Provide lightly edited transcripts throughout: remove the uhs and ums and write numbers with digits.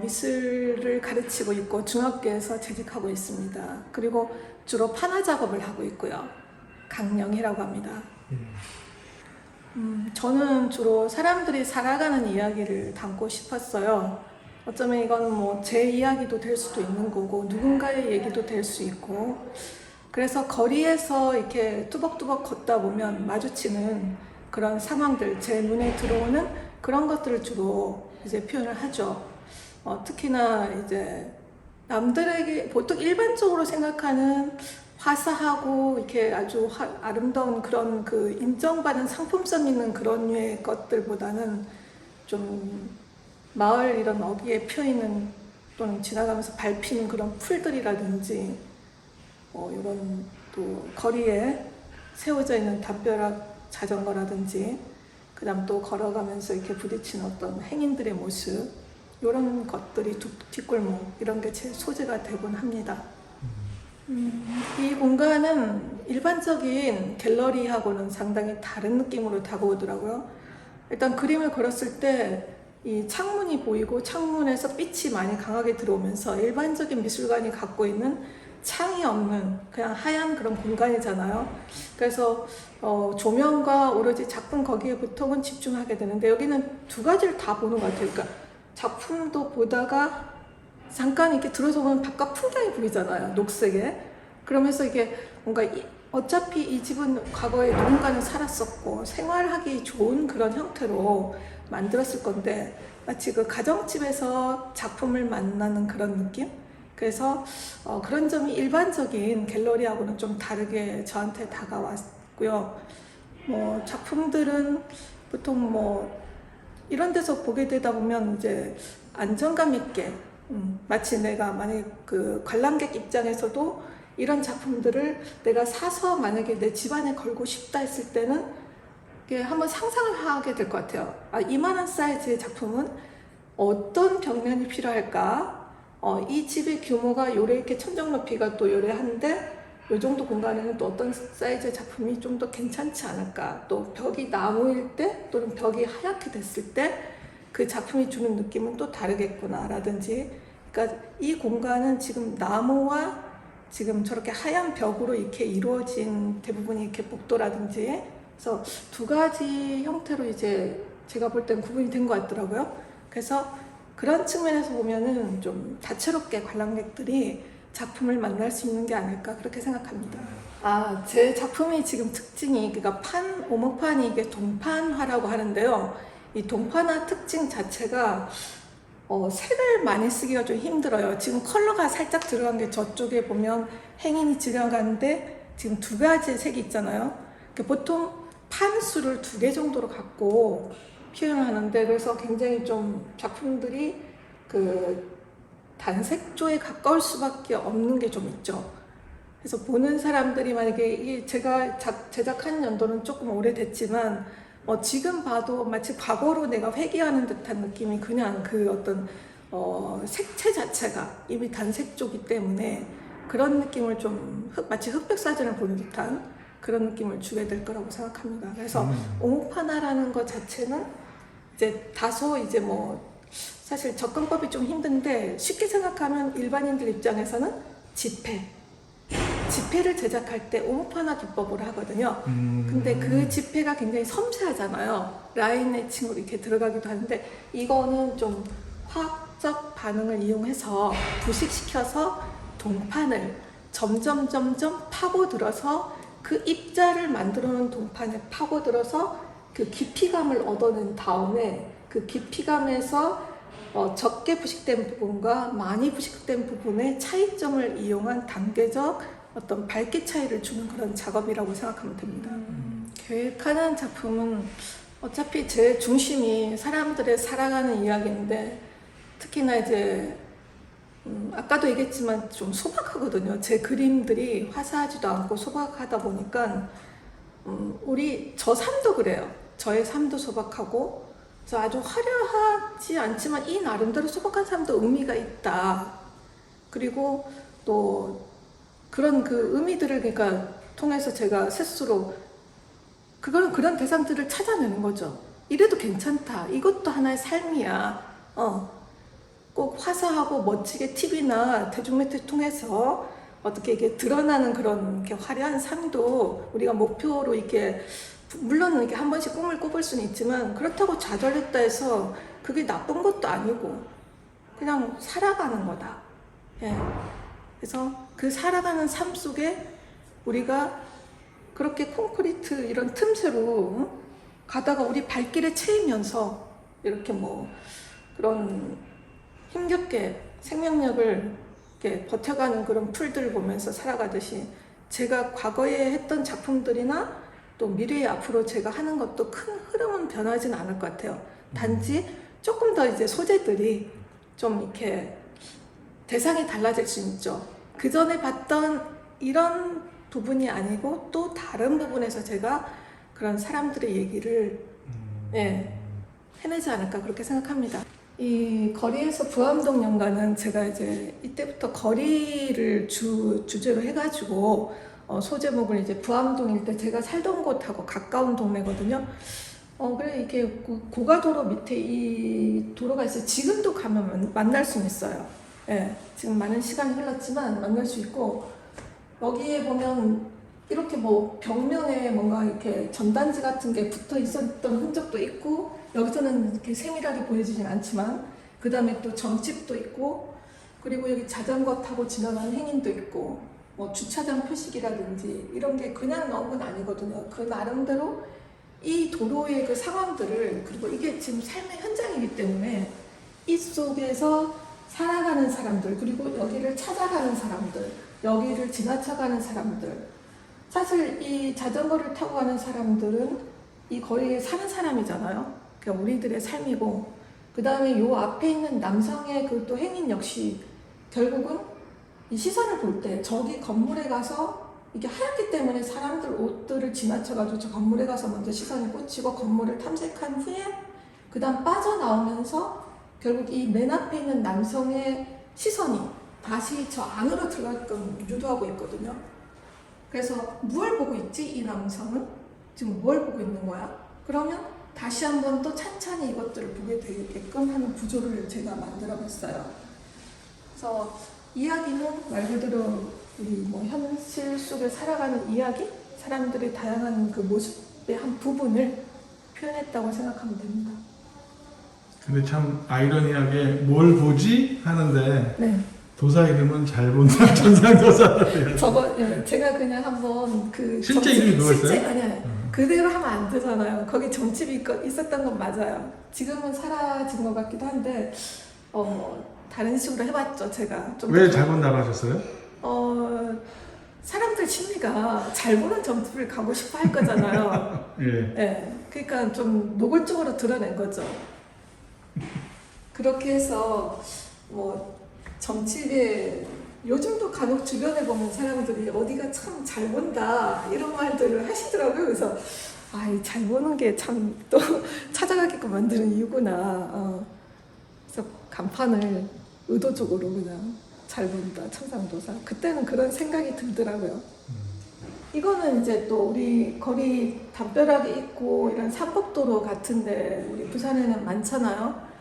미술을 가르치고 있고 중학교에서 재직하고 있습니다. 그리고 주로 판화 작업을 하고 있고요. 강령이라고 합니다. 저는 주로 사람들이 살아가는 이야기를 담고 싶었어요. 어쩌면 이건 뭐 제 이야기도 될 수도 있는 거고 누군가의 얘기도 될 수 있고, 그래서 거리에서 이렇게 뚜벅뚜벅 걷다 보면 마주치는 그런 상황들, 제 눈에 들어오는 그런 것들을 주로 이제 표현을 하죠. 특히나 이제 남들에게 보통 일반적으로 생각하는 화사하고 이렇게 아주 아름다운 그런 그 인정받은 상품성 있는 그런 류의 것들보다는 좀 마을 이런 어귀에 펴있는 또는 지나가면서 밟히는 그런 풀들이라든지 이런 또 거리에 세워져 있는 담벼락 자전거라든지 그다음 또 걸어가면서 이렇게 부딪히는 어떤 행인들의 모습, 이런 것들이 뒷골목 이런 게 제 소재가 되곤 합니다. 이 공간은 일반적인 갤러리하고는 상당히 다른 느낌으로 다가오더라고요. 일단 그림을 그렸을 때 이 창문이 보이고 창문에서 빛이 많이 강하게 들어오면서 일반적인 미술관이 갖고 있는 창이 없는 그냥 하얀 그런 공간이잖아요. 그래서 조명과 오로지 작품 거기에 보통은 집중하게 되는데 여기는 두 가지를 다 보는 것 같아요. 그러니까 작품도 보다가 잠깐 이렇게 들어서 보면 바깥 풍경이 보이잖아요. 녹색에. 그러면서 이게 뭔가 어차피 이 집은 과거에 누군가는 살았었고 생활하기 좋은 그런 형태로 만들었을 건데 마치 그 가정집에서 작품을 만나는 그런 느낌? 그래서 그런 점이 일반적인 갤러리하고는 좀 다르게 저한테 다가왔고요. 작품들은 보통 이런 데서 보게 되다 보면 이제 안정감 있게 마치 내가 만약에 그 관람객 입장에서도 이런 작품들을 내가 사서 만약에 내 집안에 걸고 싶다 했을 때는 한번 상상을 하게 될 것 같아요. 이만한 사이즈의 작품은 어떤 벽면이 필요할까? 이 집의 규모가 요래 이렇게 천정 높이가 또 요래한데 이 정도 공간에는 또 어떤 사이즈의 작품이 좀 더 괜찮지 않을까? 또 벽이 나무일 때 또는 벽이 하얗게 됐을 때 그 작품이 주는 느낌은 또 다르겠구나 라든지, 그러니까 이 공간은 지금 나무와 지금 저렇게 하얀 벽으로 이렇게 이루어진 대부분이 이렇게 복도라든지, 그래서 두 가지 형태로 이제 제가 볼 땐 구분이 된 것 같더라고요. 그래서 그런 측면에서 보면은 좀 다채롭게 관람객들이 작품을 만날 수 있는 게 아닐까 그렇게 생각합니다. 제 작품이 지금 특징이, 그러니까 오목판이 이게 동판화라고 하는데요. 이 동판화 특징 자체가 색을 많이 쓰기가 좀 힘들어요. 지금 컬러가 살짝 들어간 게 저쪽에 보면 행인이 지나가는데 지금 두 가지의 색이 있잖아요. 보통 판수를 2개 정도로 갖고 표현하는데, 그래서 굉장히 좀 작품들이 그 단색조에 가까울 수밖에 없는 게 좀 있죠. 그래서 보는 사람들이 만약에 제가 제작한 연도는 조금 오래됐지만 지금 봐도 마치 과거로 내가 회귀하는 듯한 느낌이, 그냥 그 어떤 색채 자체가 이미 단색조기 때문에 그런 느낌을 좀 마치 흑백 사진을 보는 듯한 그런 느낌을 주게 될 거라고 생각합니다. 그래서 오목판화라는 것 자체는 이제 다소 이제 사실 접근법이 좀 힘든데, 쉽게 생각하면 일반인들 입장에서는 지폐를 제작할 때 오목판화 기법으로 하거든요. 근데 그 지폐가 굉장히 섬세하잖아요. 라인 애칭으로 이렇게 들어가기도 하는데, 이거는 좀 화학적 반응을 이용해서 부식시켜서 동판을 점점 파고들어서 그 입자를 만들어 놓은 동판에 파고들어서 그 깊이감을 얻어낸 다음에 그 깊이감에서 적게 부식된 부분과 많이 부식된 부분의 차이점을 이용한 단계적 어떤 밝기 차이를 주는 그런 작업이라고 생각하면 됩니다. 계획하는 작품은 어차피 제 중심이 사람들의 살아가는 이야기인데, 특히나 이제 아까도 얘기했지만 좀 소박하거든요. 제 그림들이 화사하지도 않고 소박하다 보니까 저 삶도 그래요. 저의 삶도 소박하고 아주 화려하지 않지만 이 나름대로 소박한 삶도 의미가 있다. 그리고 또 그런 그 의미들을 그러니까 통해서 제가 스스로 그런 대상들을 찾아내는 거죠. 이래도 괜찮다. 이것도 하나의 삶이야. 꼭 화사하고 멋지게 TV나 대중매체 통해서 어떻게 이게 드러나는 그런 이렇게 화려한 삶도 우리가 목표로 이렇게 물론 이렇게 한 번씩 꿈을 꿔볼 수는 있지만 그렇다고 좌절했다 해서 그게 나쁜 것도 아니고 그냥 살아가는 거다. 예. 그래서 그 살아가는 삶 속에 우리가 그렇게 콘크리트 이런 틈새로 가다가 우리 발길에 채이면서 이렇게 뭐 그런 힘겹게 생명력을 이렇게 버텨가는 그런 풀들을 보면서 살아가듯이 제가 과거에 했던 작품들이나 또 미래에 앞으로 제가 하는 것도 큰 흐름은 변하지는 않을 것 같아요. 단지 조금 더 이제 소재들이 좀 이렇게 대상이 달라질 수 있죠. 그 전에 봤던 이런 부분이 아니고 또 다른 부분에서 제가 그런 사람들의 얘기를 예, 해내지 않을까 그렇게 생각합니다. 이 거리에서 부암동 연가는 제가 이제 이때부터 거리를 주제로 해가지고 소제목을 이제 부암동일 때 제가 살던 곳하고 가까운 동네거든요. 그래 이게 고가도로 밑에 이 도로가 있어요. 지금도 가면 만날 수는 있어요. 예, 지금 많은 시간이 흘렀지만 만날 수 있고 여기에 보면 이렇게 뭐 벽면에 뭔가 이렇게 전단지 같은 게 붙어 있었던 흔적도 있고 여기서는 이렇게 세밀하게 보여지진 않지만 그 다음에 또 점집도 있고 그리고 여기 자전거 타고 지나가는 행인도 있고 뭐 주차장 표식이라든지 이런 게 그냥 나온 건 아니거든요. 그 나름대로 이 도로의 그 상황들을 그리고 이게 지금 삶의 현장이기 때문에 이 속에서 살아가는 사람들 그리고 여기를 찾아가는 사람들 여기를 지나쳐가는 사람들 사실 이 자전거를 타고 가는 사람들은 이 거리에 사는 사람이잖아요. 그러니까 우리들의 삶이고 그 다음에 요 앞에 있는 남성의 그 또 행인 역시 결국은 이 시선을 볼 때 저기 건물에 가서 이게 하얗기 때문에 사람들 옷들을 지나쳐가지고 저 건물에 가서 먼저 시선이 꽂히고 건물을 탐색한 후에 그 다음 빠져나오면서 결국 이 맨 앞에 있는 남성의 시선이 다시 저 안으로 들어가게끔 유도하고 있거든요. 그래서 무엇을 보고 있지? 이 남성은 지금 뭘 보고 있는 거야? 그러면 다시 한번 또 찬찬히 이것들을 보게 되게끔 하는 구조를 제가 만들어 봤어요. 그래서 이야기는 말 그대로 우리 뭐 현실 속에 살아가는 이야기, 사람들의 다양한 그 모습의 한 부분을 표현했다고 생각하면 됩니다. 근데 참 아이러니하게 뭘 보지? 하는데 네. 도사 이름은 잘 본다 전상도사. 저번 제가 그냥 한번 그 실제 이름이 그거였어요? 실제 아니요 그대로 하면 안 되잖아요. 거기 점집이 있었던 건 맞아요. 지금은 사라진 것 같기도 한데 다른 식으로 해봤죠. 제가 좀 왜 잘 본다고 하셨어요? 사람들 심리가 잘 보는 점집을 가고 싶어 할 거잖아요. 예. 예, 그러니까 좀 노골적으로 드러낸 거죠. 그렇게 해서 뭐 점집에 요즘도 간혹 주변에 보면 사람들이 어디가 참 잘 본다 이런 말들을 하시더라고요. 그래서 잘 보는 게 참 또 찾아가게끔 만드는 이유구나. 그래서 간판을 의도적으로 그냥 잘 본다 천상도사. 그때는 그런 생각이 들더라고요. 이거는 이제 또 우리 거리 담벼락에 있고 이런 삼복도로 같은데 우리 부산에는 많잖아요.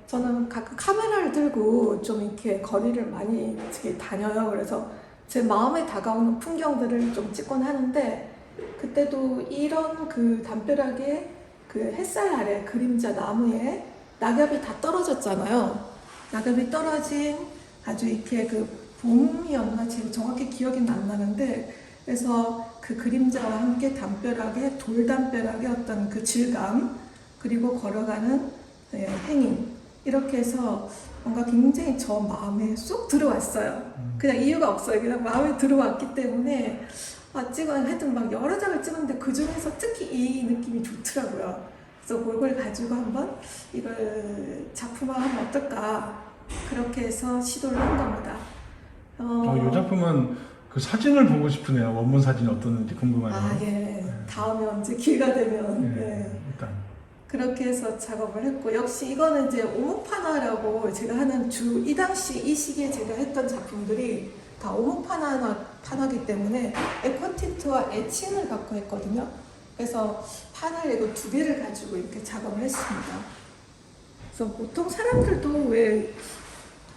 저는 가끔 카메라를 들고 좀 이렇게 거리를 많이 이렇게 다녀요. 그래서 제 마음에 다가오는 풍경들을 좀 찍곤 하는데 그때도 이런 그 담벼락에 그 햇살 아래 그림자 나무에 낙엽이 다 떨어졌잖아요. 낙엽이 떨어진 아주 이렇게 그 봄이었나 지금 정확히 기억이 안 나는데 그래서 그 그림자와 함께 담벼락에 돌담벼락의 어떤 그 질감 그리고 걸어가는 행인 이렇게 해서 뭔가 굉장히 저 마음에 쏙 들어왔어요. 그냥 이유가 없어요. 그냥 마음에 들어왔기 때문에 하여튼 막 여러 장을 찍었는데 그 중에서 특히 이 느낌이 좋더라고요. 그래서 그걸 가지고 한번 이걸 작품화하면 어떨까 그렇게 해서 시도를 한 겁니다. 이 작품은 그 사진을 보고 싶으네요. 원본 사진이 어떻는지 궁금하네요. 예. 다음에 언제 기회가 되면 일단 그렇게 해서 작업을 했고 역시 이거는 이제 오목파나라고 제가 하는 이 당시 이 시기에 제가 했던 작품들이 다 오목파나기 때문에 에코틴트와 에칭을 갖고 했거든요. 그래서 판을 이거 2개를 가지고 이렇게 작업을 했습니다. 그래서 보통 사람들도 왜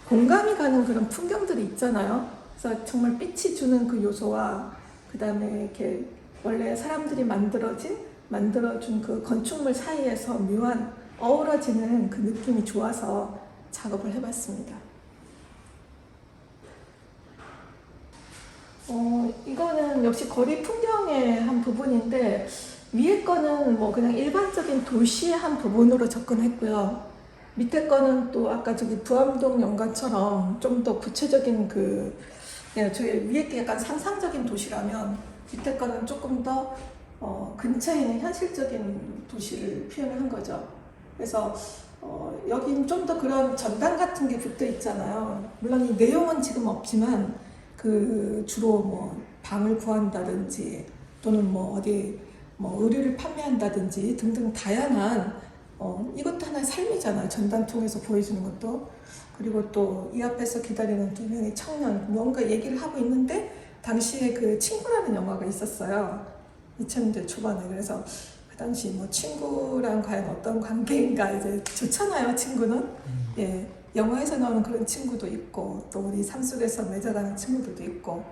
공감이 가는 그런 풍경들이 있잖아요. 그래서 정말 빛이 주는 그 요소와 그 다음에 이렇게 원래 사람들이 만들어준 그 건축물 사이에서 묘한 어우러지는 그 느낌이 좋아서 작업을 해봤습니다. 이거는 역시 거리 풍경의 한 부분인데 위에 거는 뭐 그냥 일반적인 도시의 한 부분으로 접근했고요. 밑에 거는 또 아까 저기 부암동 연관처럼 좀 더 구체적인 저희 위에 게 약간 상상적인 도시라면 밑에 거는 조금 더 근처에 있는 현실적인 도시를 표현한 거죠. 그래서 여긴 좀 더 그런 전단 같은 게 붙어 있잖아요. 물론 이 내용은 지금 없지만 주로 뭐 방을 구한다든지 또는 뭐 어디 뭐 의류를 판매한다든지 등등 다양한 이것도 하나의 삶이잖아요. 전단 통해서 보여주는 것도. 그리고 또 이 앞에서 기다리는 두 명의 청년 뭔가 얘기를 하고 있는데 당시에 그 친구라는 영화가 있었어요. 2000년대 초반에. 그래서 그 당시 뭐 친구랑 과연 어떤 관계인가 이제 좋잖아요. 친구는. 예. 영화에서 나오는 그런 친구도 있고 또 우리 삶 속에서 맺어가는 친구들도 있고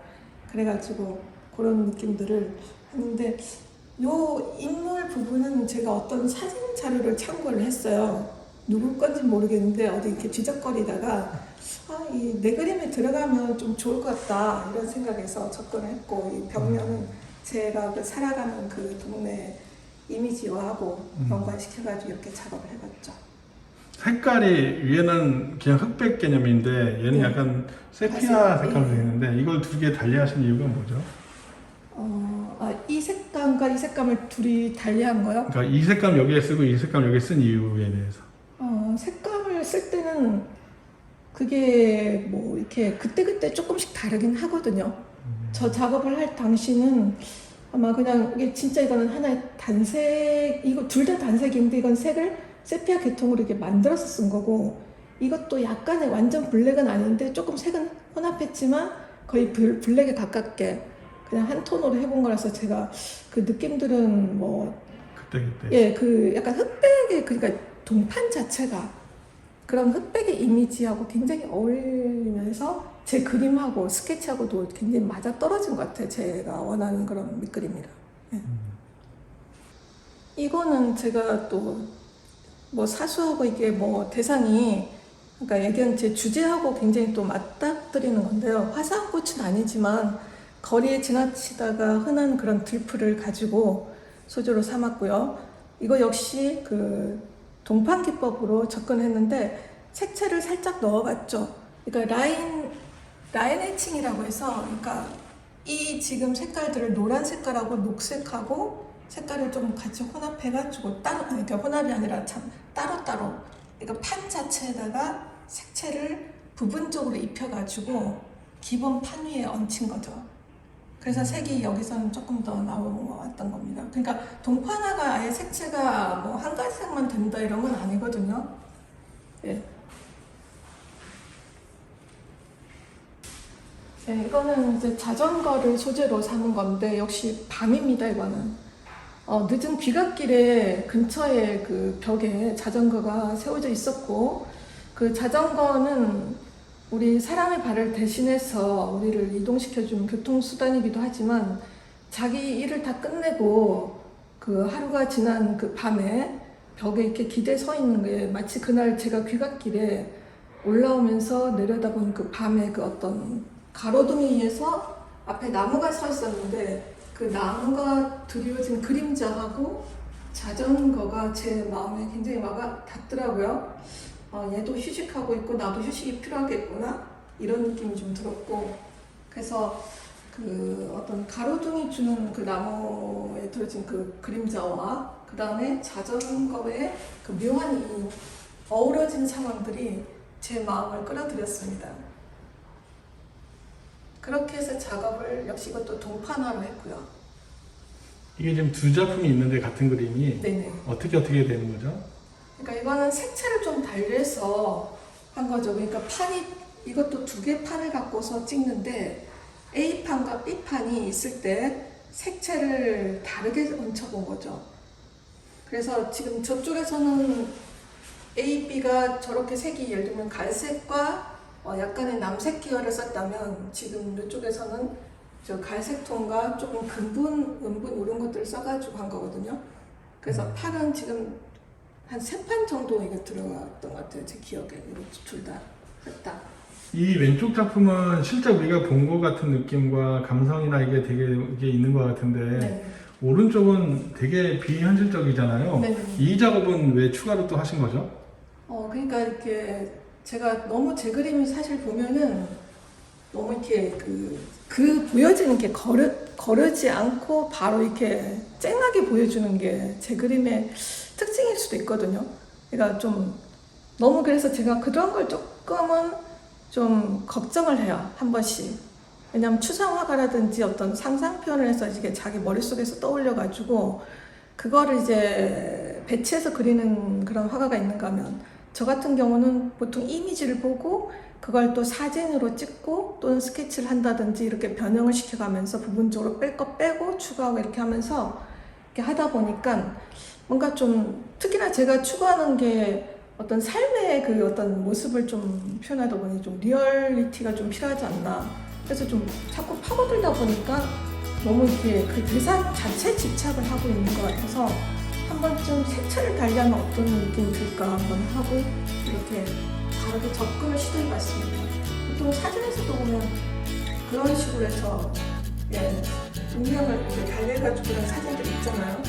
그래가지고 그런 느낌들을 했는데 요 인물 부분은 제가 어떤 사진 자료를 참고를 했어요. 누구 건지 모르겠는데 어디 이렇게 뒤적거리다가 내 그림에 들어가면 좀 좋을 것 같다 이런 생각에서 접근을 했고 이 벽면은 제가 살아가는 그 동네 이미지화하고 연관시켜가지고 이렇게 작업을 해봤죠. 색깔이 위에는 그냥 흑백 개념인데 얘는 약간 세피아 색깔로 되어 있는데 이걸 두 개 달리하신 이유가 뭐죠? 이 색감과 이 색감을 둘이 달리한 거요? 그러니까 이 색감 여기에 쓰고 이 색감 여기에 쓴 이유에 대해서. 색감을 쓸 때는 그게 뭐 이렇게 그때그때 조금씩 다르긴 하거든요. 저 작업을 할 당시는 아마 그냥 이게 진짜 이거는 하나의 단색, 이거 둘 다 단색인데 이건 색을 세피아 계통으로 이렇게 만들어서 쓴 거고 이것도 약간의 완전 블랙은 아닌데 조금 색은 혼합했지만 거의 블랙에 가깝게 그냥 한 톤으로 해본 거라서 제가 그 느낌들은 뭐 그때 그 약간 흑백의 그러니까 동판 자체가 그런 흑백의 이미지하고 굉장히 어울리면서 제 그림하고 스케치하고도 굉장히 맞아 떨어진 것 같아요. 제가 원하는 그런 밑그림이랑. 이거는 제가 또 뭐 사수하고 이게 뭐 대상이 그러니까 얘기한 제 주제하고 굉장히 또 맞닥뜨리는 건데요. 화산꽃은 아니지만 거리에 지나치다가 흔한 그런 들풀을 가지고 소재로 삼았고요. 이거 역시 그 동판 기법으로 접근했는데 색채를 살짝 넣어봤죠. 그러니까 라인 해칭이라고 해서 그러니까 이 지금 색깔들을 노란 색깔하고 녹색하고 색깔을 좀 같이 혼합해가지고 그러니까 혼합이 아니라 따로따로 그러니까 판 자체에다가 색채를 부분적으로 입혀가지고 기본 판 위에 얹힌 거죠. 그래서 색이 여기서는 조금 더 나왔던 겁니다. 그러니까 동판화가 아예 색채가 뭐 한 가지 색만 된다 이런 건 아니거든요. 예. 네, 이거는 이제 자전거를 소재로 삼은 건데 역시 밤입니다. 이거는 늦은 귀갓길에 근처에 그 벽에 자전거가 세워져 있었고 그 자전거는 우리 사람의 발을 대신해서 우리를 이동시켜주는 교통수단이기도 하지만 자기 일을 다 끝내고 그 하루가 지난 그 밤에 벽에 이렇게 기대 서 있는 게 마치 그날 제가 귀갓길에 올라오면서 내려다본 그 밤에 그 어떤 가로등에 의해서 앞에 나무가 서 있었는데 그 나무가 드리워진 그림자하고 자전거가 제 마음에 굉장히 와가 닿더라고요. 얘도 휴식하고 있고 나도 휴식이 필요하겠구나 이런 느낌이 좀 들었고 그래서 그 어떤 가로등이 주는 그 나무에 들어진 그 그림자와 그 다음에 자전거의 그 묘한 이 어우러진 상황들이 제 마음을 끌어들였습니다. 그렇게 해서 작업을 역시 이것도 동판화로 했고요. 이게 지금 두 작품이 있는데 같은 그림이 네네. 어떻게 되는 거죠? 그러니까 이거는 색채를 좀 달리해서 한 거죠. 그러니까 이것도 두 개 판을 갖고서 찍는데 A판과 B판이 있을 때 색채를 다르게 얹혀본 거죠. 그래서 지금 저쪽에서는 A, B가 저렇게 색이 예를 들면 갈색과 약간의 남색 계열을 썼다면 지금 이쪽에서는 저 갈색 톤과 조금 금분, 은분 이런 것들을 써가지고 한 거거든요. 그래서 팔은 지금 한 3판 정도 이게 들어갔던 것 같아요. 제 기억에 둘 다 했다. 이 왼쪽 작품은 실제 우리가 본 것 같은 느낌과 감성이나 이게 되게 이게 있는 것 같은데 네. 오른쪽은 되게 비현실적이잖아요. 네. 이 작업은 왜 추가로 또 하신 거죠? 그러니까 이렇게 제가 너무 제 그림이 사실 보면은 너무 이렇게 그 보여지는 게 거르지 않고 바로 이렇게 쨍하게 보여주는 게 제 그림의 특징일 수도 있거든요. 그러니까 좀 너무 그래서 제가 그런 걸 조금은 좀 걱정을 해요. 한 번씩. 왜냐면 추상화가라든지 어떤 상상 표현을 해서 이게 자기 머릿속에서 떠올려가지고 그거를 이제 배치해서 그리는 그런 화가가 있는가 하면 저 같은 경우는 보통 이미지를 보고 그걸 또 사진으로 찍고 또는 스케치를 한다든지 이렇게 변형을 시켜가면서 부분적으로 뺄 거 빼고 추가하고 이렇게 하면서 이렇게 하다 보니까 뭔가 좀 특히나 제가 추구하는 게 어떤 삶의 그 어떤 모습을 좀 표현하다 보니 좀 리얼리티가 좀 필요하지 않나. 그래서 좀 자꾸 파고들다 보니까 너무 이렇게 그 대사 자체에 집착을 하고 있는 것 같아서 한 번쯤 색채를 달리하면 어떤 느낌이 들까 한번 하고 이렇게 다르게 접근을 시도해봤습니다. 보통 사진에서도 보면 그런 식으로 해서 운명을 이렇게 달래가지고 그런 사진들 있잖아요.